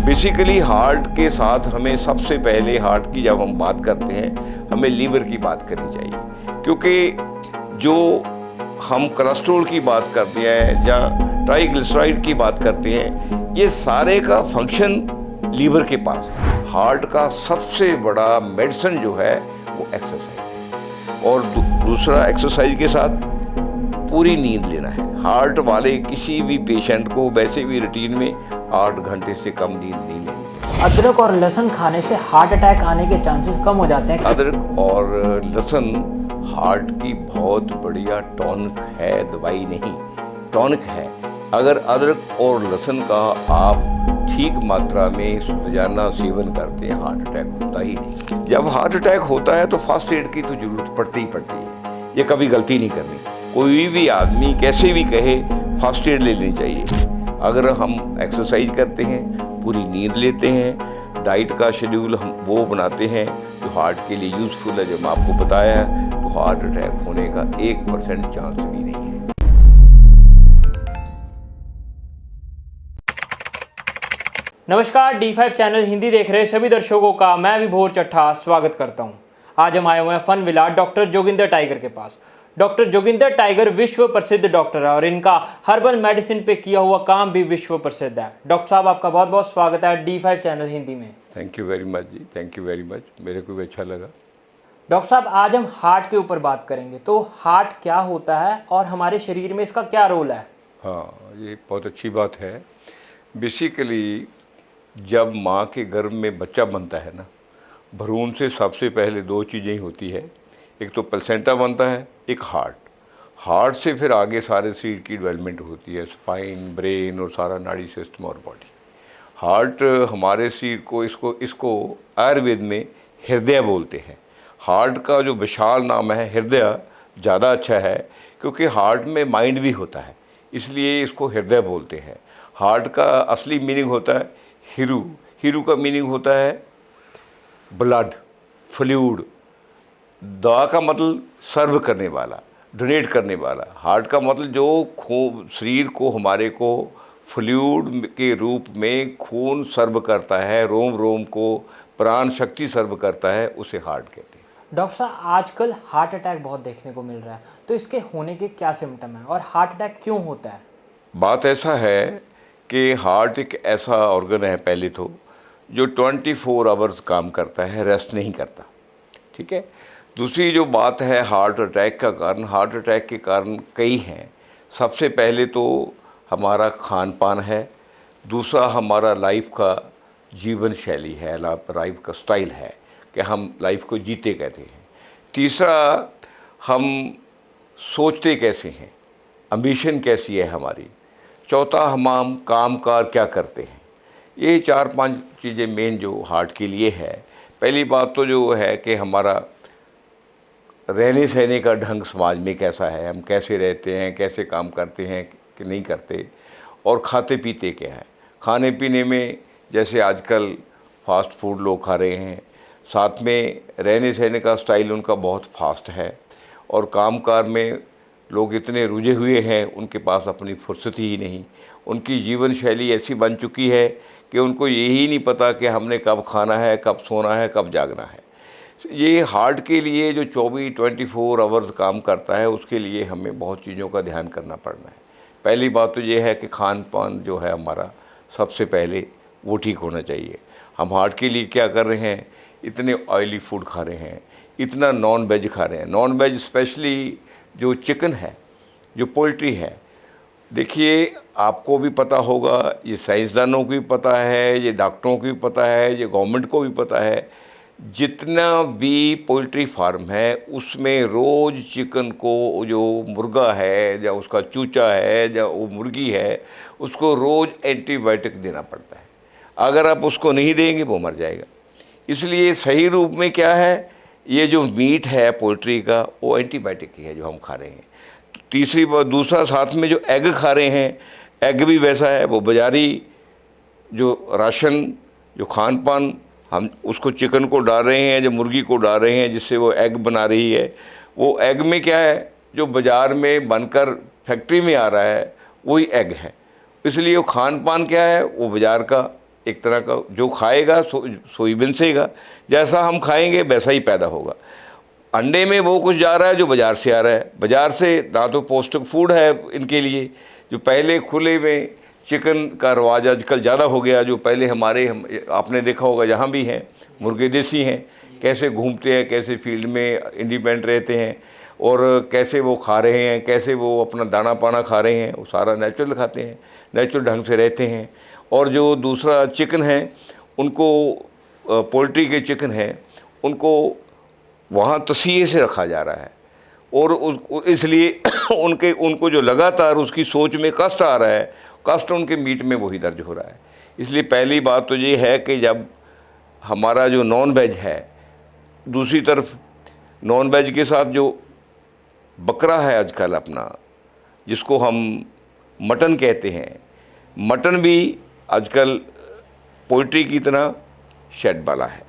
Basically heart के साथ हमें सबसे पहले हार्ट की जब हम बात करते हैं हमें लीवर की बात करनी चाहिए, क्योंकि जो हम कोलेस्ट्रॉल की बात करते हैं या ट्राइग्लिसराइड की बात करते हैं, ये सारे का फंक्शन लीवर के पास है। हार्ट का सबसे बड़ा मेडिसिन जो है वो एक्सरसाइज, और दूसरा एक्सरसाइज के साथ पूरी नींद लेना है। हार्ट वाले किसी भी पेशेंट को वैसे भी रूटीन में 8 घंटे से कम नींद नहीं लेनी। अदरक और लहसुन खाने से हार्ट अटैक आने के चांसेस कम हो जाते हैं। अदरक और लहसुन हार्ट की बहुत बढ़िया टॉनिक है, दवाई नहीं, टॉनिक है। अगर अदरक और लहसुन का आप ठीक मात्रा में रोजाना सेवन करते हैं, हार्ट अटैक होता ही नहीं। जब हार्ट अटैक होता है तो फर्स्ट एड की तो जरूरत पड़ती ही पड़ती है, ये कभी गलती नहीं करनी। कोई भी आदमी कैसे भी कहे फर्स्ट एड ले लेनी चाहिए। अगर हम एक्सरसाइज करते हैं, पूरी नींद लेते हैं, डाइट का शेड्यूल हम वो बनाते हैं जो हार्ट के लिए यूज़फुल है, जो मैं आपको बताया है, तो हार्ट अटैक होने का 1% चांस भी नहीं है। नमस्कार, D5 चैनल हिंदी देख रहे सभी दर्शकों का मैं विभोर चट्ठा स्वागत करता हूं। आज हम आए हुए हैं fun villa doctor Joginder tiger के पास। डॉक्टर जोगिंदर टाइगर विश्व प्रसिद्ध डॉक्टर है और इनका हर्बल मेडिसिन पे किया हुआ काम भी विश्व प्रसिद्ध है। डॉक्टर साहब, आपका बहुत बहुत स्वागत है D5 चैनल हिंदी में। Thank you very much ji, thank you very much, मेरे को भी अच्छा लगा। डॉक्टर साहब, आज हम हार्ट के ऊपर बात करेंगे। तो हार्ट क्या होता है और हमारे शरीर में इसका क्या रोल है? हाँ, ये बहुत अच्छी बात है। बेसिकली जब माँ के गर्भ में बच्चा बनता है ना, भ्रूण से सबसे पहले 2 चीज़ें ही होती है, एक तो प्लेसेंटा बनता है, एक हार्ट। हार्ट से फिर आगे सारे शरीर की डेवलपमेंट होती है, स्पाइन, ब्रेन और सारा नाड़ी सिस्टम और बॉडी। हार्ट हमारे शरीर को इसको आयुर्वेद में हृदय बोलते हैं। हार्ट का जो विशाल नाम है हृदय ज़्यादा अच्छा है, क्योंकि हार्ट में माइंड भी होता है, इसलिए इसको हृदय बोलते हैं। हार्ट का असली मीनिंग होता है हीरू। हीरू का मीनिंग होता है ब्लड, फ्लूइड। दवा का मतलब सर्व करने वाला, डोनेट करने वाला। हार्ट का मतलब जो शरीर को हमारे को फ्लूइड के रूप में खून सर्व करता है, रोम रोम को प्राण शक्ति सर्व करता है, उसे हार्ट कहते हैं। डॉक्टर साहब, आजकल हार्ट अटैक बहुत देखने को मिल रहा है, तो इसके होने के क्या सिम्टम है और हार्ट अटैक क्यों होता है? बात ऐसा है कि हार्ट एक ऐसा ऑर्गन है पहले तो जो 24 आवर्स काम करता है, रेस्ट नहीं करता, ठीक है। दूसरी जो बात है हार्ट अटैक का कारण, हार्ट अटैक के कारण कई हैं। सबसे पहले तो हमारा खान पान है, दूसरा हमारा लाइफ का जीवन शैली है, लाइफ का स्टाइल है कि हम लाइफ को जीते कैसे हैं। तीसरा हम सोचते कैसे हैं, एम्बिशन कैसी है हमारी। चौथा हम कामकाज क्या करते हैं। ये 4-5 चीज़ें मेन जो हार्ट के लिए है। पहली बात तो जो है कि हमारा रहने सहने का ढंग समाज में कैसा है, हम कैसे रहते हैं, कैसे काम करते हैं कि नहीं करते, और खाते पीते क्या है। खाने पीने में जैसे आजकल फास्ट फूड लोग खा रहे हैं, साथ में रहने सहने का स्टाइल उनका बहुत फास्ट है, और कामकाज में लोग इतने रुझे हुए हैं, उनके पास अपनी फुर्सत ही नहीं। उनकी जीवन शैली ऐसी बन चुकी है कि उनको यही नहीं पता कि हमने कब खाना है, कब सोना है, कब जागना है। ये हार्ट के लिए जो 24 आवर्स काम करता है, उसके लिए हमें बहुत चीज़ों का ध्यान करना पड़ना है। पहली बात तो ये है कि खान पान जो है हमारा सबसे पहले वो ठीक होना चाहिए। हम हार्ट के लिए क्या कर रहे हैं, इतने ऑयली फूड खा रहे हैं, इतना नॉन वेज खा रहे हैं। नॉन वेज स्पेशली जो चिकन है, जो पोल्ट्री है, देखिए आपको भी पता होगा, ये साइंसदानों को भी पता है, ये डॉक्टरों को भी पता है, ये गवर्नमेंट को भी पता है, जितना भी पोल्ट्री फार्म है उसमें रोज़ चिकन को, जो मुर्गा है या उसका चूचा है या वो मुर्गी है, उसको रोज़ एंटीबायोटिक देना पड़ता है। अगर आप उसको नहीं देंगे वो मर जाएगा। इसलिए सही रूप में क्या है, ये जो मीट है पोल्ट्री का, वो एंटीबायोटिक ही है जो हम खा रहे हैं। तीसरी बात, दूसरा साथ में जो एग खा रहे हैं, एग भी वैसा है, वो बाजारी जो राशन, जो खान पान हम उसको चिकन को डाल रहे हैं, जो मुर्गी को डाल रहे हैं जिससे वो एग बना रही है, वो एग में क्या है, जो बाज़ार में बनकर फैक्ट्री में आ रहा है वही एग है। इसलिए वो खान पान क्या है, वो बाज़ार का एक तरह का जो खाएगा सोयाबीन से ही, जैसा हम खाएंगे वैसा ही पैदा होगा। अंडे में वो कुछ जा रहा है जो बाज़ार से आ रहा है, बाज़ार से ना तो पौष्टिक फूड है इनके लिए। जो पहले खुले में चिकन का रवाज आजकल ज़्यादा हो गया, जो पहले आपने देखा होगा जहाँ भी हैं मुर्गे देसी हैं, कैसे घूमते हैं, कैसे फील्ड में इंडिपेंडेंट रहते हैं और कैसे वो खा रहे हैं, कैसे वो अपना दाना पाना खा रहे हैं, वो सारा नेचुरल खाते हैं, नेचुरल ढंग से रहते हैं। और जो दूसरा चिकन है उनको, पोल्ट्री के चिकन हैं उनको वहाँ तस्वीर से रखा जा रहा है और इसलिए उनको जो लगातार उसकी सोच में कष्ट आ रहा है, कष्ट उनके मीट में वही दर्ज हो रहा है। इसलिए पहली बात तो ये है कि जब हमारा जो नॉन वेज है, दूसरी तरफ नॉन वेज के साथ जो बकरा है आजकल अपना, जिसको हम मटन कहते हैं, मटन भी आजकल पोल्ट्री की तरह शेड वाला है,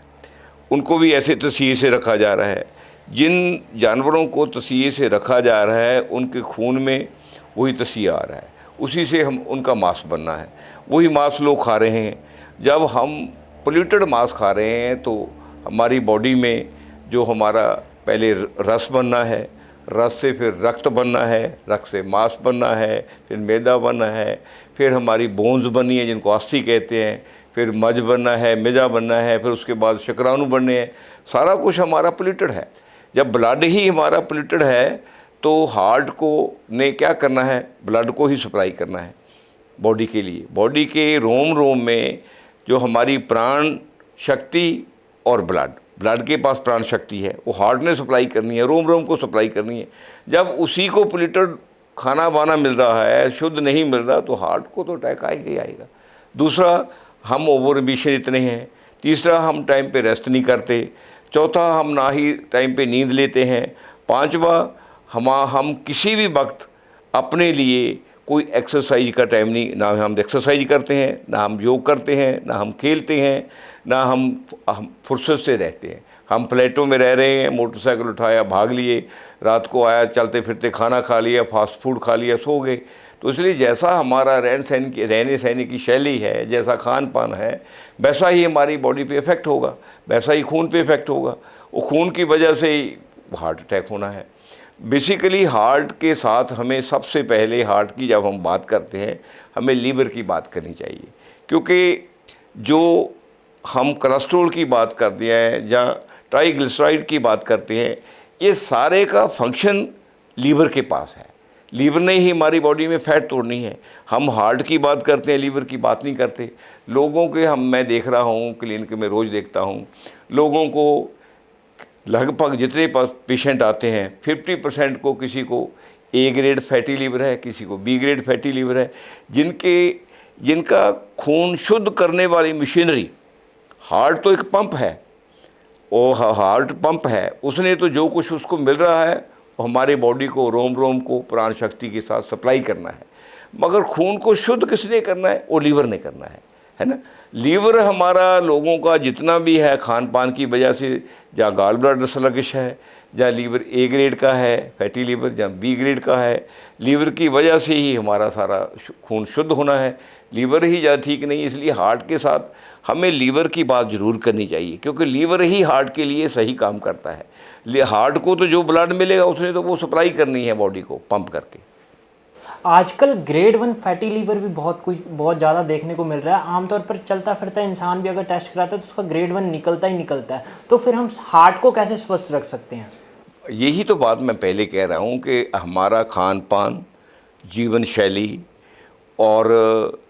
उनको भी ऐसे तस्वीर से रखा जा रहा है। जिन जानवरों को तस्वीर से रखा जा रहा है उनके खून में वही तस्वीर आ रहा है, उसी से हम उनका मांस बनना है, वही मांस लोग खा रहे हैं। जब हम पोल्यूटेड मांस खा रहे हैं तो हमारी बॉडी में जो हमारा पहले रस बनना है, रस से फिर रक्त बनना है, रक्त से मांस बनना है, फिर मैदा बनना है, फिर हमारी बोन्स बननी है जिनको अस्थि कहते हैं, फिर मज बनना है, मेजा बनना है, फिर उसके बाद शुक्राणु बनने हैं। सारा कुछ हमारा पोल्यूटेड है। जब ब्लड ही हमारा पोल्यूटेड है तो हार्ट को ने क्या करना है, ब्लड को ही सप्लाई करना है बॉडी के लिए। बॉडी के रोम रोम में जो हमारी प्राण शक्ति और ब्लड के पास प्राण शक्ति है, वो हार्ट ने सप्लाई करनी है, रोम रोम को सप्लाई करनी है। जब उसी को पोल्यूटेड खाना वाना मिल रहा है, शुद्ध नहीं मिल रहा, तो हार्ट को तो अटैक आएगा ही आएगा। दूसरा, हम ओवर एम्बिशन इतने हैं। तीसरा, हम टाइम पे रेस्ट नहीं करते। चौथा, हम ना ही टाइम पे नींद लेते हैं। पांचवा, हम किसी भी वक्त अपने लिए कोई एक्सरसाइज का टाइम नहीं, ना हम एक्सरसाइज करते हैं, ना हम योग करते हैं, ना हम खेलते हैं, ना हम फुर्सत से रहते हैं। हम फ्लैटों में रह रहे हैं, मोटरसाइकिल उठाया भाग लिए, रात को आया चलते फिरते खाना खा लिया, फास्ट फूड खा लिया, सो गए। तो इसलिए जैसा हमारा रहने सहने की शैली है, जैसा खान पान है, वैसा ही हमारी बॉडी पे इफ़ेक्ट होगा, वैसा ही खून पे इफ़ेक्ट होगा। वो खून की वजह से ही हार्ट अटैक होना है। बेसिकली हार्ट के साथ हमें सबसे पहले, हार्ट की जब हम बात करते हैं, हमें लीवर की बात करनी चाहिए, क्योंकि जो हम कोलेस्ट्रॉल की बात करते हैं या ट्राइग्लिसराइड की बात करते हैं, ये सारे का फंक्शन लीवर के पास है। लीवर ने ही हमारी बॉडी में फ़ैट तोड़नी है। हम हार्ट की बात करते हैं, लीवर की बात नहीं करते। लोगों के मैं देख रहा हूँ, क्लिनिक में रोज़ देखता हूँ, लोगों को लगभग जितने पास पेशेंट आते हैं 50% को, किसी को ए ग्रेड फैटी लीवर है, किसी को बी ग्रेड फैटी लीवर है, जिनका खून शुद्ध करने वाली मशीनरी, हार्ट तो एक पंप है, वो हार्ट पंप है, उसने तो जो कुछ उसको मिल रहा है वो हमारे बॉडी को, रोम रोम को प्राण शक्ति के साथ सप्लाई करना है। मगर खून को शुद्ध किसने करना है? वो लीवर ने करना है ना। लीवर हमारा लोगों का जितना भी है खान पान की वजह से, जहाँ गाल ब्लडर स्लगिश है, जहाँ लीवर ए ग्रेड का है फैटी लीवर, जहाँ बी ग्रेड का है, लीवर की वजह से ही हमारा सारा खून शुद्ध होना है। लीवर ही ज़्यादा ठीक नहीं, इसलिए हार्ट के साथ हमें लीवर की बात ज़रूर करनी चाहिए, क्योंकि लीवर ही हार्ट के लिए सही काम करता है। हार्ट को तो जो ब्लड मिलेगा उसने तो वो सप्लाई करनी है बॉडी को पंप करके। आजकल ग्रेड 1 फैटी लीवर भी बहुत ज़्यादा देखने को मिल रहा है। आमतौर पर चलता फिरता इंसान भी अगर टेस्ट कराता है तो उसका ग्रेड 1 निकलता ही निकलता है। तो फिर हम हार्ट को कैसे स्वस्थ रख सकते हैं? यही तो बात मैं पहले कह रहा हूँ कि हमारा खान पान, जीवन शैली और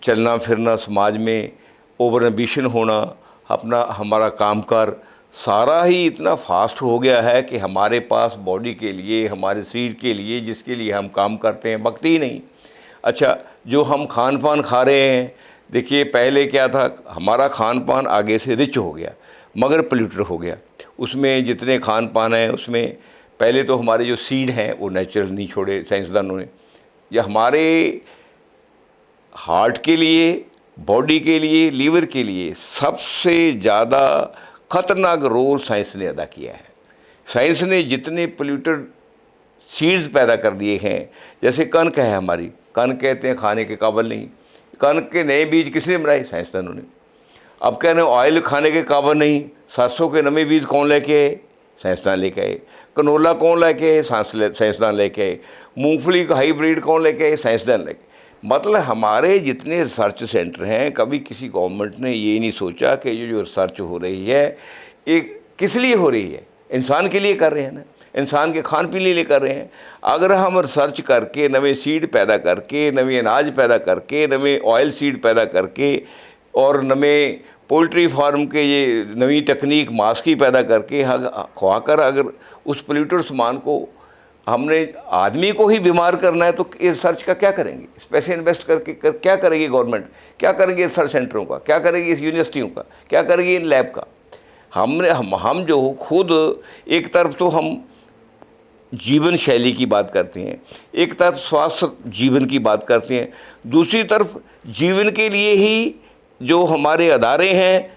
चलना फिरना, समाज में ओवर एम्बिशन होना, हमारा कामकाज सारा ही इतना फास्ट हो गया है कि हमारे पास बॉडी के लिए, हमारे शरीर के लिए, जिसके लिए हम काम करते हैं, वक्त ही नहीं। अच्छा, जो हम खान पान खा रहे हैं, देखिए पहले क्या था, हमारा खान पान आगे से रिच हो गया मगर पोल्यूटेड हो गया। उसमें जितने खान पान हैं उसमें पहले तो हमारे जो सीड हैं वो नेचुरल नहीं छोड़े साइंसदानों ने। या हमारे हार्ट के लिए, बॉडी के लिए, लीवर के लिए सबसे ज़्यादा ख़तरनाक रोल साइंस ने अदा किया है। साइंस ने जितने पोल्यूटेड सीड्स पैदा कर दिए हैं, जैसे कनक है हमारी, कनक कहते हैं खाने के काबिल नहीं, कणक के नए बीज किसने बनाए? साइंसदानों ने। अब कह रहे हैं ऑयल खाने के काबिल नहीं, 700 के नए बीज कौन लेके आए? साइंसदान लेके आए। कनोला कौन लेके आए? साइंसदान लेके आए। मूंगफली का हाइब्रिड कौन लेके आए? साइंसदान लेके। मतलब हमारे जितने रिसर्च सेंटर हैं, कभी किसी गवर्नमेंट ने ये नहीं सोचा कि ये जो रिसर्च हो रही है एक किस लिए हो रही है? इंसान के लिए कर रहे हैं ना, इंसान के खान पीने के लिए कर रहे हैं। अगर हम रिसर्च करके नवे सीड पैदा करके, नवे अनाज पैदा करके, नवे ऑयल सीड पैदा करके और नवे पोल्ट्री फार्म के ये नवी टेक्निक मांस की पैदा करके खुआकर अगर उस पोल्यूटेड सामान को हमने आदमी को ही बीमार करना है, तो इस रिसर्च का क्या करेंगे? इस पैसे इन्वेस्ट करके क्या करेगी गवर्नमेंट? क्या करेंगे रिसर्च सेंटरों का? क्या करेगी इस यूनिवर्सिटियों का? क्या करेगी इन लैब का? हम जो खुद एक तरफ तो हम जीवन शैली की बात करते हैं, एक तरफ स्वास्थ्य जीवन की बात करते हैं, दूसरी तरफ जीवन के लिए ही जो हमारे अदारे हैं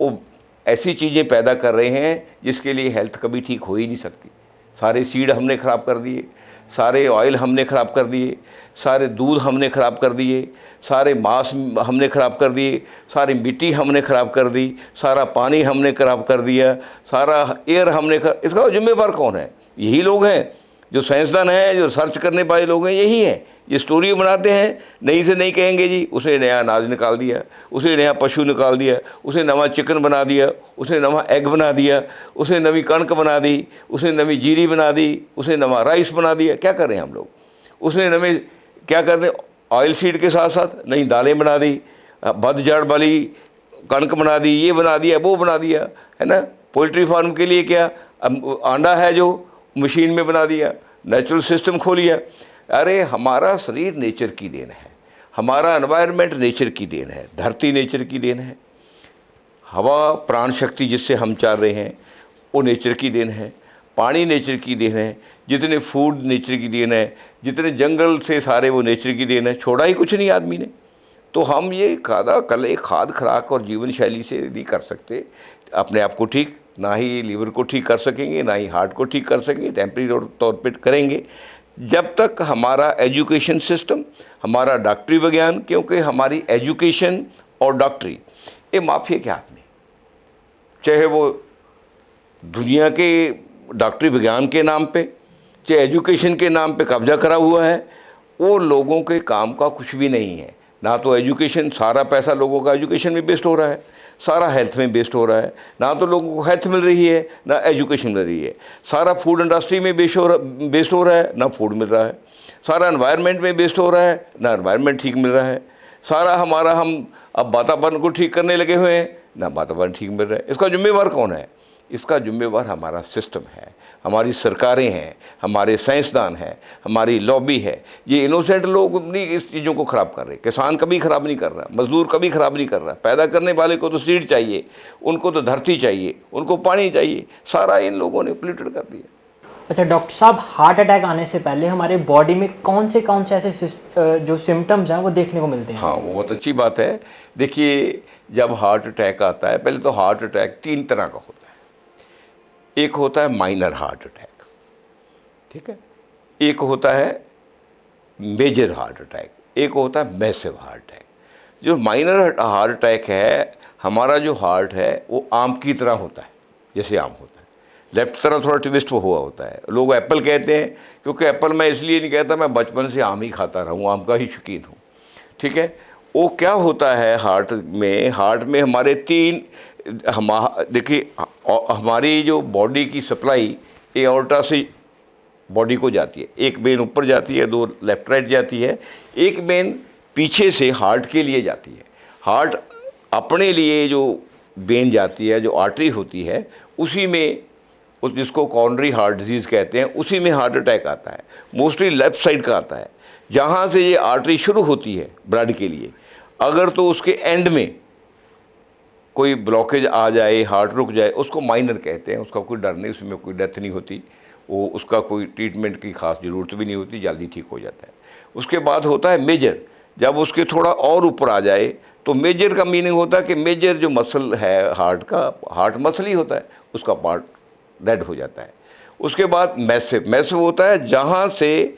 वो ऐसी चीज़ें पैदा कर रहे हैं जिसके लिए हेल्थ कभी ठीक हो ही नहीं सकती। सारे सीड हमने ख़राब कर दिए, सारे ऑयल हमने ख़राब कर दिए, सारे दूध हमने ख़राब कर दिए, सारे मांस हमने ख़राब कर दिए, सारी मिट्टी हमने ख़राब कर दी, सारा पानी हमने ख़राब कर दिया, सारा एयर हमने इसका जिम्मेवार कौन है? यही लोग हैं जो साइंसदान हैं, जो सर्च करने वाले लोग हैं, यही हैं। ये स्टोरी बनाते हैं, नई से नहीं कहेंगे जी उसने नया अनाज निकाल दिया, उसने नया पशु निकाल दिया, उसने नवा चिकन बना दिया, उसने नवा एग बना दिया, उसने नवी कणक बना दी, उसने नवी जीरी बना दी, उसने नवा राइस बना दिया। क्या कर रहे हैं हम लोग? उसने नवे क्या कर रहे, ऑयल सीड के साथ साथ नई दालें बना दी, बद जड़ वाली कणक बना दी, ये बना दिया, वो बना दिया, है ना। पोल्ट्री फार्म के लिए क्या, अंडा है जो मशीन में बना दिया, नेचुरल सिस्टम खो लिया। अरे हमारा शरीर नेचर की देन है, हमारा एनवायरनमेंट नेचर की देन है, धरती नेचर की देन है, हवा प्राण शक्ति जिससे हम चल रहे हैं वो नेचर की देन है, पानी नेचर की देन है, जितने फूड नेचर की देन है, जितने जंगल से सारे वो नेचर की देन है। छोड़ा ही कुछ नहीं आदमी ने। तो हम ये खाद खुराक और जीवन शैली से नहीं कर सकते अपने आप को ठीक, ना ही लीवर को ठीक कर सकेंगे, ना ही हार्ट को ठीक कर सकेंगे, टेम्परेरी तौर पे करेंगे जब तक हमारा एजुकेशन सिस्टम, हमारा डॉक्टरी विज्ञान, क्योंकि हमारी एजुकेशन और डॉक्टरी ये माफिया के हाथ में, चाहे वो दुनिया के डॉक्टरी विज्ञान के नाम पे, चाहे एजुकेशन के नाम पे कब्जा करा हुआ है, वो लोगों के काम का कुछ भी नहीं है। ना तो एजुकेशन, सारा पैसा लोगों का एजुकेशन में वेस्ट हो रहा है, सारा हेल्थ में वेस्ट हो रहा है। ना तो लोगों को हेल्थ मिल रही है, ना एजुकेशन मिल रही है। सारा फूड इंडस्ट्री में वेस्ट हो रहा है, ना फूड मिल रहा है। सारा एनवायरनमेंट में वेस्ट हो रहा है, ना एनवायरनमेंट ठीक मिल रहा है। सारा हम अब वातावरण को ठीक करने लगे हुए हैं, ना वातावरण ठीक मिल रहा है। इसका जिम्मेवार कौन है? इसका जिम्मेवार हमारा सिस्टम है, हमारी सरकारें हैं, हमारे साइंसदान हैं, हमारी लॉबी है। ये इनोसेंट लोग नहीं इस चीज़ों को ख़राब कर रहे। किसान कभी ख़राब नहीं कर रहा, मजदूर कभी ख़राब नहीं कर रहा। पैदा करने वाले को तो सीड चाहिए, उनको तो धरती चाहिए, उनको पानी चाहिए। सारा इन लोगों ने पोल्यूटेड कर दिया। अच्छा डॉक्टर साहब, हार्ट अटैक आने से पहले हमारे बॉडी में कौन से ऐसे जो सिम्टम्स हैं वो देखने को मिलते हैं? हाँ, वो बहुत अच्छी बात है। देखिए, जब हार्ट अटैक आता है, पहले तो हार्ट अटैक 3 तरह का होता है। एक होता है माइनर हार्ट अटैक, ठीक है, एक होता है मेजर हार्ट अटैक, एक होता है मैसिव हार्ट अटैक। जो माइनर हार्ट अटैक है, हमारा जो हार्ट है वो आम की तरह होता है, जैसे आम होता है। लेफ्ट तरफ थोड़ा ट्विस्ट हुआ होता है। लोग एप्पल कहते हैं, क्योंकि एप्पल मैं इसलिए नहीं कहता, मैं बचपन से आम ही खाता रहा हूँ, आम का ही शौकीन हूँ, ठीक है। वो क्या होता है हार्ट में हमारे 3, देखिए हमारी जो बॉडी की सप्लाई एओर्टा से बॉडी को जाती है। एक बेन ऊपर जाती है, 2 लेफ्ट राइट जाती है, एक बेन पीछे से हार्ट के लिए जाती है। हार्ट अपने लिए जो बेन जाती है, जो आर्टरी होती है, उसी में, जिसको कॉर्नरी हार्ट डिजीज़ कहते हैं, उसी में हार्ट अटैक आता है। मोस्टली लेफ़्ट साइड का आता है। जहाँ से ये आर्टरी शुरू होती है ब्लड के लिए, अगर तो उसके एंड में कोई ब्लॉकेज आ जाए, हार्ट रुक जाए, उसको माइनर कहते हैं। उसका कोई डर नहीं, उसमें कोई डेथ नहीं होती, वो उसका कोई ट्रीटमेंट की खास ज़रूरत भी नहीं होती, जल्दी ठीक हो जाता है। उसके बाद होता है मेजर। जब उसके थोड़ा और ऊपर आ जाए तो मेजर का मीनिंग होता है कि मेजर जो मसल है हार्ट का, हार्ट मसल ही होता है, उसका पार्ट डेड हो जाता है। उसके बाद मैसिव होता है जहाँ से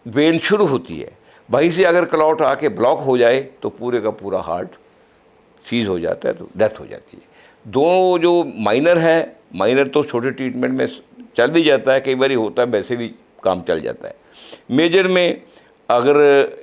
वेन शुरू होती है, वहीं से अगर क्लॉट आके ब्लॉक हो जाए तो पूरे का पूरा हार्ट सीज हो जाता है, तो डेथ हो जाती है। दो जो माइनर है, माइनर तो छोटे ट्रीटमेंट में चल भी जाता है, कई बार होता है वैसे भी काम चल जाता है। मेजर में अगर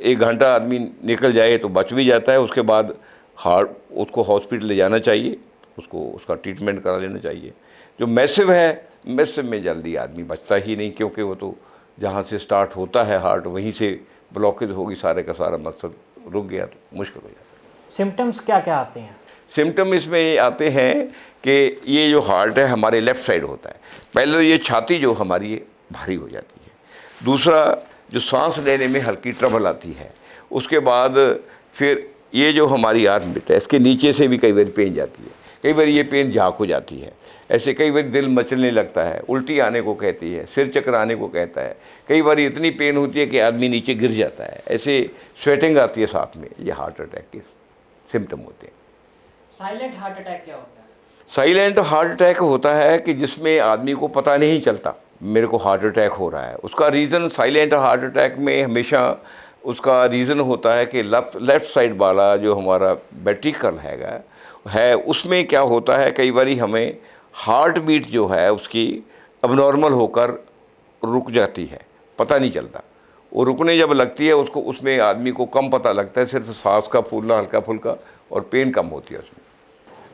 1 घंटा आदमी निकल जाए तो बच भी जाता है, उसके बाद हार्ट उसको हॉस्पिटल ले जाना चाहिए, उसका ट्रीटमेंट करा लेना चाहिए। जो मैसिव है, मैसिव में जल्दी आदमी बचता ही नहीं, क्योंकि वो तो जहाँ से स्टार्ट होता है हार्ट वहीं से ब्लॉकेज होगी, सारे का सारा मकसद रुक गया तो मुश्किल हो जाता है। सिम्टम्स क्या क्या आते हैं? सिम्टम इसमें ये आते हैं कि ये जो हार्ट है हमारे लेफ़्ट साइड होता है। पहले तो ये छाती जो हमारी ये भारी हो जाती है, दूसरा जो सांस लेने में हल्की ट्रबल आती है, उसके बाद फिर ये जो हमारी आर्मपिट है इसके नीचे से भी कई बार पेन जाती है, कई बार ये पेन झाँक हो जाती है, ऐसे कई बार दिल मचलने लगता है, उल्टी आने को कहती है, सिर चकराने को कहता है, कई बार इतनी पेन होती है कि आदमी नीचे गिर जाता है, ऐसे स्वेटिंग आती है साथ में। ये हार्ट अटैक के सिम्टम होते हैं। साइलेंट हार्ट अटैक क्या होता है? साइलेंट हार्ट अटैक होता है कि जिसमें आदमी को पता नहीं चलता मेरे को हार्ट अटैक हो रहा है। उसका रीज़न साइलेंट हार्ट अटैक में हमेशा उसका रीज़न होता है कि लेफ़्ट साइड वाला जो हमारा वेंट्रिकल है उसमें क्या होता है, कई बार हमें हार्ट बीट जो है उसकी अबनॉर्मल होकर रुक जाती है, पता नहीं चलता। वो रुकने जब लगती है उसको, उसमें आदमी को कम पता लगता है, सिर्फ सांस का फूलना हल्का फुल्का, और पेन कम होती है उसमें।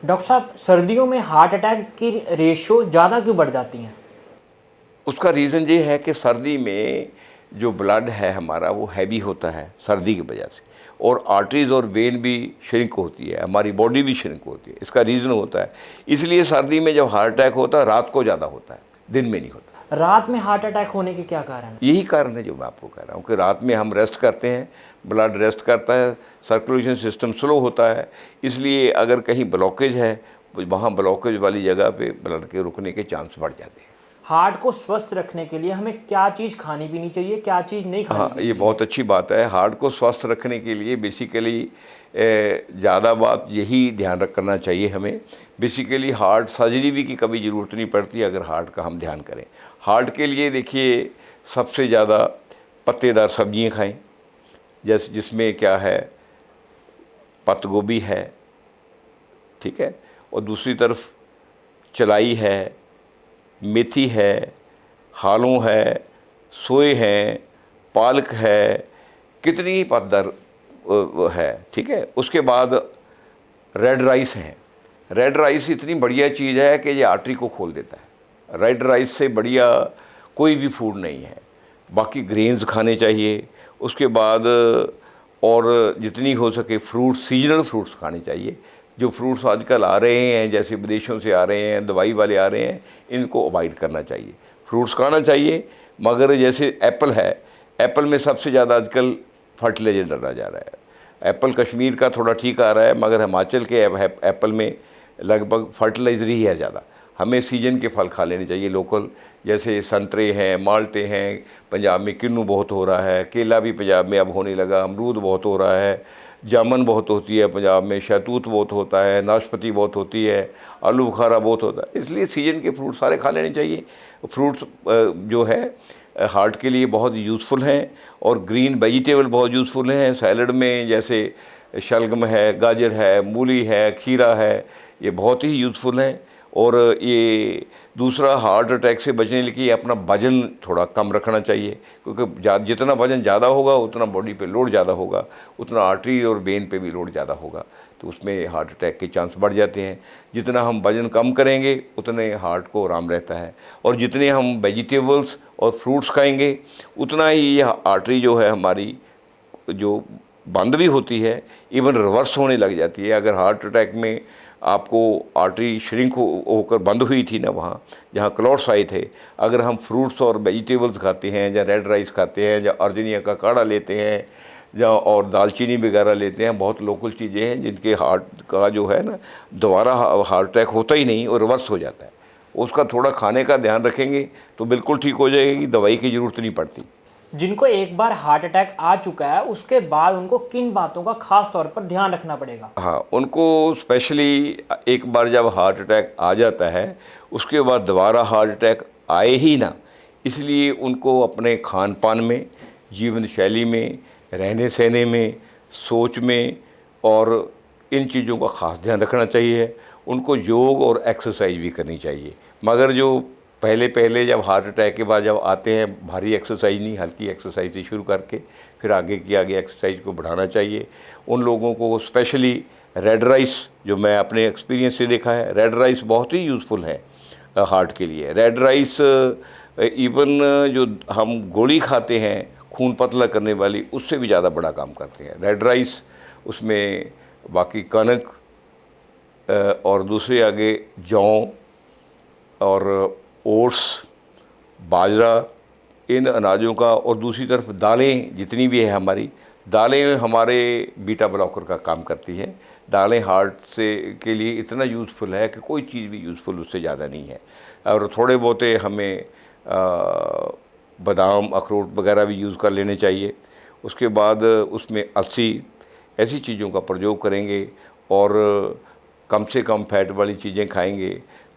डॉक्टर साहब, सर्दियों में हार्ट अटैक की रेशो ज़्यादा क्यों बढ़ जाती हैं? उसका रीज़न ये है कि सर्दी में जो ब्लड है हमारा वो हैवी होता है सर्दी की वजह से, और आर्टरीज और वेन भी श्रिंक होती है, हमारी बॉडी भी श्रिंक होती है, इसका रीज़न होता है। इसलिए सर्दी में जब हार्ट अटैक होता है रात को ज़्यादा होता है, दिन में नहीं होता। रात में हार्ट अटैक होने के क्या कारण हैं? यही कारण है जो मैं आपको कह रहा हूँ कि रात में हम रेस्ट करते हैं, ब्लड रेस्ट करता है, सर्कुलेशन सिस्टम स्लो होता है, इसलिए अगर कहीं ब्लॉकेज है वहाँ ब्लॉकेज वाली जगह पे ब्लड के रुकने के चांस बढ़ जाते हैं। हार्ट को स्वस्थ रखने के लिए हमें क्या चीज़ खानी पीनी चाहिए, क्या चीज़ नहीं खानी? हाँ, ये बहुत अच्छी बात है। हार्ट को स्वस्थ रखने के लिए बेसिकली ज़्यादा बात यही ध्यान रखना चाहिए हमें। बेसिकली हार्ट सर्जरी भी की कभी ज़रूरत नहीं पड़ती अगर हार्ट का हम ध्यान करें। हार्ट के लिए देखिए सबसे ज़्यादा पत्तेदार सब्जियां खाएं, जैसे जिसमें क्या है, पत्ता गोभी है, ठीक है, और दूसरी तरफ चलाई है, मेथी है, हालों है, सोए हैं, पालक है, कितनी पत्तेदार है, ठीक है। उसके बाद रेड राइस है। रेड राइस इतनी बढ़िया चीज़ है कि ये आर्टरी को खोल देता है। रेड राइस से बढ़िया कोई भी फूड नहीं है। बाकी ग्रेन्स खाने चाहिए। उसके बाद और जितनी हो सके फ्रूट्स, सीजनल फ्रूट्स खाने चाहिए। जो फ्रूट्स आजकल आ रहे हैं, जैसे विदेशों से आ रहे हैं, दवाई वाले आ रहे हैं, इनको अवॉइड करना चाहिए। फ्रूट्स खाना चाहिए, मगर जैसे एप्पल है, एप्पल में सबसे ज़्यादा आजकल फर्टिलाइजर डाला जा रहा है। एप्पल कश्मीर का थोड़ा ठीक आ रहा है, मगर हिमाचल के एप्पल में लगभग फर्टिलाइजर ही है ज़्यादा। हमें सीजन के फल खा लेने चाहिए लोकल, जैसे संतरे हैं, माल्टे हैं, पंजाब में किन्नू बहुत हो रहा है, केला भी पंजाब में अब होने लगा, अमरूद बहुत हो रहा है, जामुन बहुत होती है पंजाब में, शहतूत बहुत होता है, नाशपाती बहुत होती है, आलू बुखारा बहुत होता है। इसलिए सीजन के फ्रूट सारे खा लेने चाहिए। फ्रूट्स जो है हार्ट के लिए बहुत यूज़फुल हैं, और ग्रीन वेजिटेबल बहुत यूज़फुल हैं। सैलड में जैसे शलगम है, गाजर है, मूली है, खीरा है, ये बहुत ही यूज़फुल हैं। और ये दूसरा, हार्ट अटैक से बचने के लिए अपना वज़न थोड़ा कम रखना चाहिए, क्योंकि जितना वज़न ज़्यादा होगा उतना बॉडी पे लोड ज़्यादा होगा, उतना आर्टरी और वेन पे भी लोड ज़्यादा होगा, तो उसमें हार्ट अटैक के चांस बढ़ जाते हैं। जितना हम वज़न कम करेंगे उतने हार्ट को आराम रहता है, और जितने हम वेजिटेबल्स और फ्रूट्स खाएंगे उतना ही ये आर्टरी जो है हमारी जो बंद भी होती है, इवन रिवर्स होने लग जाती है। अगर हार्ट अटैक में आपको आर्टरी श्रिंक होकर बंद हुई थी ना, वहाँ जहाँ क्लॉट्स आए थे, अगर हम फ्रूट्स और वेजिटेबल्स खाते हैं, या रेड राइस खाते हैं, या अर्जुनिया का काढ़ा लेते हैं, या और दालचीनी वगैरह लेते हैं, बहुत लोकल चीज़ें हैं जिनके हार्ट का जो है ना दोबारा हार्ट अटैक होता ही नहीं और रिवर्स हो जाता है। उसका थोड़ा खाने का ध्यान रखेंगे तो बिल्कुल ठीक हो जाएगी, दवाई की ज़रूरत नहीं पड़ती। जिनको एक बार हार्ट अटैक आ चुका है उसके बाद उनको किन बातों का खास तौर पर ध्यान रखना पड़ेगा? हाँ, उनको स्पेशली एक बार जब हार्ट अटैक आ जाता है उसके बाद दोबारा हार्ट अटैक आए ही ना, इसलिए उनको अपने खान पान में, जीवन शैली में, रहने सहने में, सोच में, और इन चीज़ों का ख़ास ध्यान रखना चाहिए। उनको योग और एक्सरसाइज भी करनी चाहिए। मगर जो पहले पहले जब हार्ट अटैक के बाद जब आते हैं, भारी एक्सरसाइज नहीं, हल्की एक्सरसाइज से शुरू करके फिर आगे की आगे एक्सरसाइज को बढ़ाना चाहिए। उन लोगों को स्पेशली रेड राइस, जो मैं अपने एक्सपीरियंस से देखा है, रेड राइस बहुत ही यूज़फुल है हार्ट के लिए। रेड राइस इवन जो हम गोली खाते हैं खून पतला करने वाली, उससे भी ज़्यादा बड़ा काम करते हैं रेड राइस। उसमें बाकी कनक और दूसरे आगे जौ और ओट्स, बाजरा, इन अनाजों का, और दूसरी तरफ दालें जितनी भी है हमारी, दालें हमारे बीटा ब्लॉकर का काम करती हैं। दालें हार्ट से के लिए इतना यूज़फुल है कि कोई चीज़ भी यूज़फुल उससे ज़्यादा नहीं है। और थोड़े बहुते हमें बादाम, अखरोट वगैरह भी यूज़ कर लेने चाहिए। उसके बाद उसमें अलसी, ऐसी चीज़ों का प्रयोग करेंगे और कम से कम फैट वाली चीज़ें खाएंगे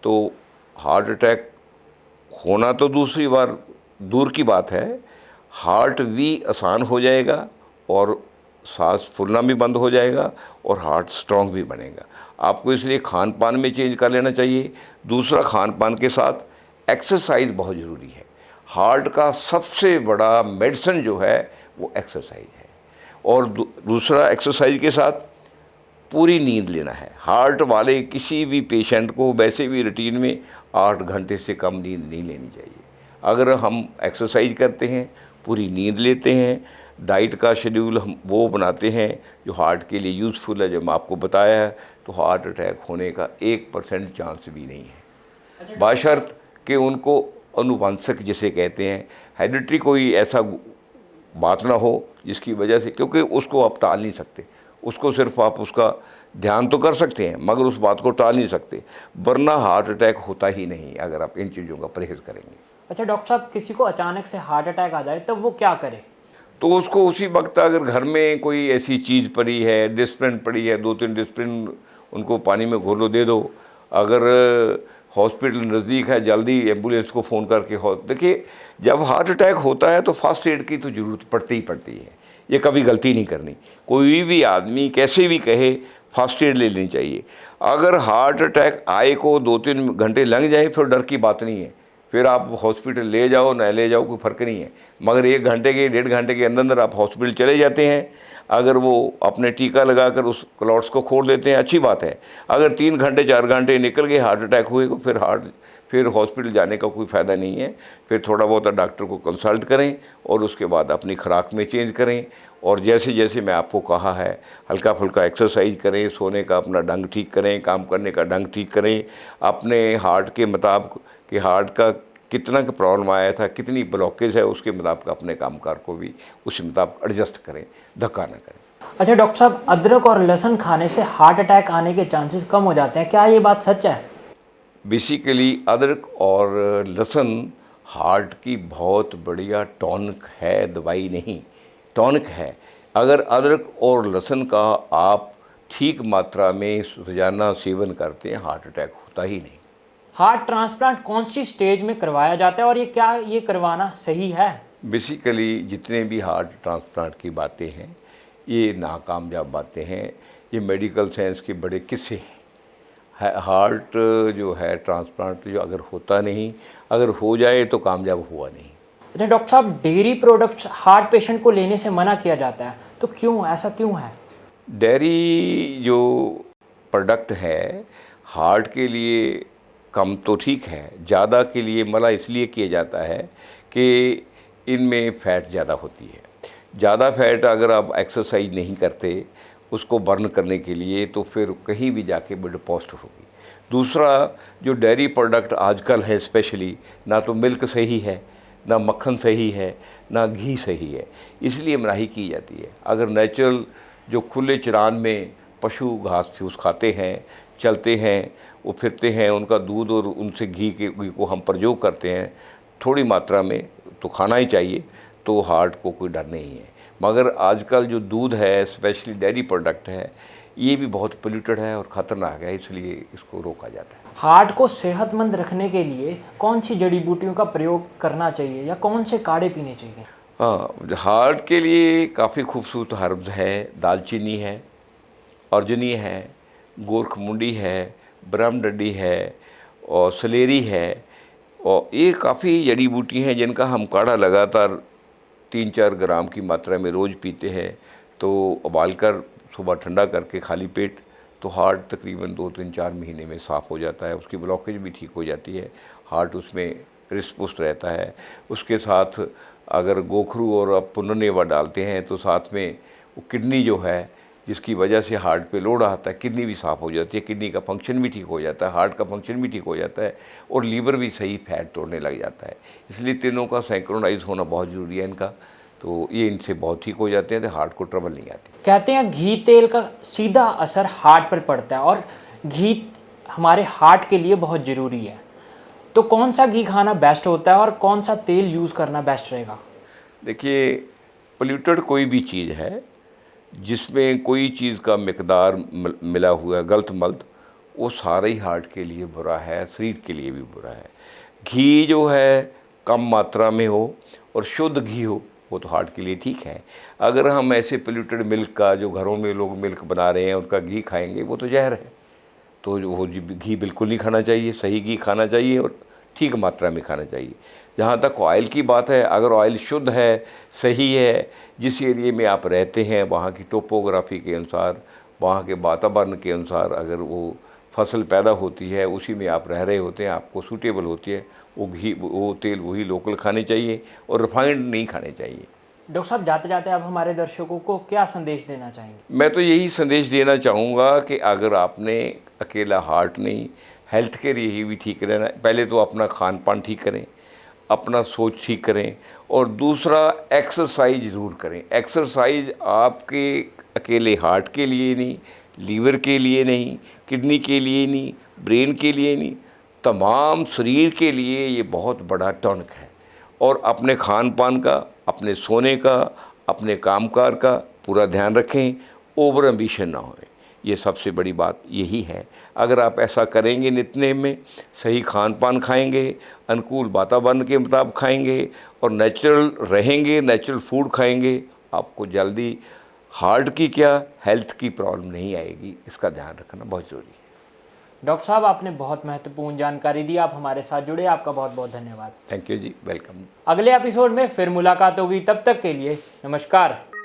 तो हार्ट अटैक होना तो दूसरी बार दूर की बात है, हार्ट भी आसान हो जाएगा और सांस फूलना भी बंद हो जाएगा और हार्ट स्ट्रांग भी बनेगा। आपको इसलिए खान पान में चेंज कर लेना चाहिए। दूसरा, खान पान के साथ एक्सरसाइज बहुत ज़रूरी है। हार्ट का सबसे बड़ा मेडिसिन जो है वो एक्सरसाइज है। और दूसरा, एक्सरसाइज के साथ पूरी नींद लेना है। हार्ट वाले किसी भी पेशेंट को वैसे भी रूटीन में 8 घंटे से कम नींद नहीं लेनी चाहिए। अगर हम एक्सरसाइज करते हैं, पूरी नींद लेते हैं, डाइट का शेड्यूल हम वो बनाते हैं जो हार्ट के लिए यूज़फुल है, जो मैं आपको बताया है, तो हार्ट अटैक होने का 1% चांस भी नहीं है, बशर्त कि उनको अनुवंशक जिसे कहते हैं, हेरिडिटरी कोई ऐसा बात ना हो जिसकी वजह से, क्योंकि उसको आप टाल नहीं सकते, उसको सिर्फ आप उसका ध्यान तो कर सकते हैं मगर उस बात को टाल नहीं सकते, वरना हार्ट अटैक होता ही नहीं अगर आप इन चीज़ों का परहेज़ करेंगे। अच्छा डॉक्टर साहब, किसी को अचानक से हार्ट अटैक आ जाए तब वो क्या करे? तो उसको उसी वक्त, अगर घर में कोई ऐसी चीज़ पड़ी है, डिस्प्रिन पड़ी है, 2-3 डिस्प्रिन उनको पानी में घोलो दे दो। अगर हॉस्पिटल नज़दीक है, जल्दी एम्बुलेंस को फ़ोन करके देखिए, जब हार्ट अटैक होता है तो फर्स्ट एड की तो ज़रूरत पड़ती ही पड़ती है। ये कभी गलती नहीं करनी। कोई भी आदमी कैसे भी कहे, फर्स्ट एड ले लेनी चाहिए। अगर हार्ट अटैक आए को 2-3 घंटे लग जाए फिर डर की बात नहीं है, फिर आप हॉस्पिटल ले जाओ ना ले जाओ कोई फ़र्क नहीं है। मगर 1 घंटे के 1.5 घंटे के अंदर अंदर आप हॉस्पिटल चले जाते हैं, अगर वो अपने टीका लगाकर उस क्लॉट्स को खोल देते हैं, अच्छी बात है। अगर 3 घंटे 4 घंटे निकल गए हार्ट अटैक हुए तो फिर हॉस्पिटल जाने का कोई फ़ायदा नहीं है। फिर थोड़ा बहुत डॉक्टर को कंसल्ट करें और उसके बाद अपनी खुराक में चेंज करें। और जैसे जैसे मैं आपको कहा है, हल्का फुल्का एक्सरसाइज करें, सोने का अपना ढंग ठीक करें, काम करने का ढंग ठीक करें, अपने हार्ट के मुताबिक कि हार्ट का कितना का प्रॉब्लम आया था, कितनी ब्लॉकेज है, उसके मुताबिक अपने कामकाज को भी उसी मुताबिक एडजस्ट करें, धक्का ना करें। अच्छा डॉक्टर साहब, अदरक और लहसुन खाने से हार्ट अटैक आने के चांसेस कम हो जाते हैं, क्या ये बात सच है? बेसिकली अदरक और लहसुन हार्ट की बहुत बढ़िया टॉनिक है, दवाई नहीं, टॉनिक है। अगर अदरक और लहसुन का आप ठीक मात्रा में रोजाना सेवन करते हैं, हार्ट अटैक होता ही नहीं। हार्ट ट्रांसप्लांट कौन सी स्टेज में करवाया जाता है और ये करवाना सही है? बेसिकली जितने भी हार्ट ट्रांसप्लांट की बातें हैं, ये नाकामयाब बातें हैं, ये मेडिकल साइंस के बड़े किस्से हैं। हार्ट जो है ट्रांसप्लांट जो अगर होता नहीं, अगर हो जाए तो कामयाब हुआ नहीं। अच्छा डॉक्टर साहब, डेयरी प्रोडक्ट्स हार्ट पेशेंट को लेने से मना किया जाता है, तो क्यों, ऐसा क्यों है? डेयरी जो प्रोडक्ट है हार्ट के लिए कम तो ठीक है, ज़्यादा के लिए मना इसलिए किया जाता है कि इनमें फ़ैट ज़्यादा होती है। ज़्यादा फैट अगर आप एक्सरसाइज नहीं करते उसको बर्न करने के लिए, तो फिर कहीं भी जाके डिपॉजिट होगी। दूसरा, जो डेयरी प्रोडक्ट आजकल है स्पेशली, ना तो मिल्क सही है, ना मक्खन सही है, ना घी सही है, इसलिए मनाही की जाती है। अगर नेचुरल जो खुले चरान में पशु घास फूस खाते हैं, चलते हैं, वो फिरते हैं, उनका दूध और उनसे घी को हम प्रयोग करते हैं थोड़ी मात्रा में, तो खाना ही चाहिए, तो हार्ट को कोई डर नहीं है। मगर आजकल जो दूध है, स्पेशली डेयरी प्रोडक्ट है, ये भी बहुत पोल्यूटेड है और ख़तरनाक है, इसलिए इसको रोका जाता है। हार्ट को सेहतमंद रखने के लिए कौन सी जड़ी बूटियों का प्रयोग करना चाहिए या कौन से काढ़े पीने चाहिए? हाँ, हार्ट के लिए काफ़ी खूबसूरत हर्ब्स है, दालचीनी है, अर्जुनी है, गोरखमुंडी है, ब्रह्मडड्डी है और सलेरी है। और ये काफ़ी जड़ी बूटी हैं जिनका हम काढ़ा लगातार 3-4 ग्राम की मात्रा में रोज़ पीते हैं। तो उबाल कर सुबह ठंडा करके खाली पेट, तो हार्ट तकरीबन 2-3-4 महीने में साफ़ हो जाता है, उसकी ब्लॉकेज भी ठीक हो जाती है, हार्ट उसमें रिस्ट पुष्ट रहता है। उसके साथ अगर गोखरू और आप पुनर्नेवा डालते हैं तो साथ में वो किडनी जो है, जिसकी वजह से हार्ट पे लोड आता है, किडनी भी साफ़ हो जाती है, किडनी का फंक्शन भी ठीक हो जाता है, हार्ट का फंक्शन भी ठीक हो जाता है और लीवर भी सही फैट तोड़ने लग जाता है। इसलिए तीनों का सिंक्रोनाइज होना बहुत ज़रूरी है इनका। तो ये इनसे बहुत ठीक हो जाते हैं, तो हार्ट को ट्रबल नहीं आती। कहते हैं घी तेल का सीधा असर हार्ट पर पड़ता है और घी हमारे हार्ट के लिए बहुत ज़रूरी है। तो कौन सा घी खाना बेस्ट होता है और कौन सा तेल यूज़ करना बेस्ट रहेगा? देखिए, पोल्यूटेड कोई भी चीज़ है जिसमें कोई चीज़ का मिकदार मिला हुआ है गलत मलत, वो सारा ही हार्ट के लिए बुरा है, शरीर के लिए भी बुरा है। घी जो है कम मात्रा में हो और शुद्ध घी हो, वो तो हार्ट के लिए ठीक है। अगर हम ऐसे पोल्यूटेड मिल्क का, जो घरों में लोग मिल्क बना रहे हैं, उनका घी खाएंगे, वो तो जहर है। तो वो घी बिल्कुल नहीं खाना चाहिए, सही घी खाना चाहिए और ठीक मात्रा में खाना चाहिए। जहाँ तक ऑयल की बात है, अगर ऑयल शुद्ध है, सही है, जिस एरिए में आप रहते हैं वहाँ की टोपोग्राफी के अनुसार, वहाँ के वातावरण के अनुसार अगर वो फसल पैदा होती है, उसी में आप रह रहे होते हैं, आपको सूटेबल होती है, वो तेल वही लोकल खाने चाहिए और रिफाइंड नहीं खाने चाहिए। डॉक्टर साहब, जाते जाते आप हमारे दर्शकों को क्या संदेश देना चाहेंगे? मैं तो यही संदेश देना चाहूँगा कि अगर आपने अकेला हार्ट नहीं, हेल्थ के लिए ही भी ठीक रहना, पहले तो अपना खान पान ठीक करें, अपना सोच ठीक करें और दूसरा एक्सरसाइज ज़रूर करें। एक्सरसाइज आपके अकेले हार्ट के लिए नहीं, लीवर के लिए नहीं, किडनी के लिए नहीं, ब्रेन के लिए नहीं, तमाम शरीर के लिए ये बहुत बड़ा टॉनिक है। और अपने खान पान का, अपने सोने का, अपने कामकाज का पूरा ध्यान रखें, ओवर एम्बिशन ना होए। ये सबसे बड़ी बात यही है। अगर आप ऐसा करेंगे, नित्यनेम में सही खान पान खाएंगे, अनुकूल वातावरण के मुताबिक खाएंगे और नेचुरल रहेंगे, नेचुरल फूड खाएंगे, आपको जल्दी हार्ट की क्या, हेल्थ की प्रॉब्लम नहीं आएगी। इसका ध्यान रखना बहुत ज़रूरी है। डॉक्टर साहब, आपने बहुत महत्वपूर्ण जानकारी दी, आप हमारे साथ जुड़े, आपका बहुत बहुत धन्यवाद। Thank you ji, welcome. अगले एपिसोड में फिर मुलाकात होगी, तब तक के लिए नमस्कार।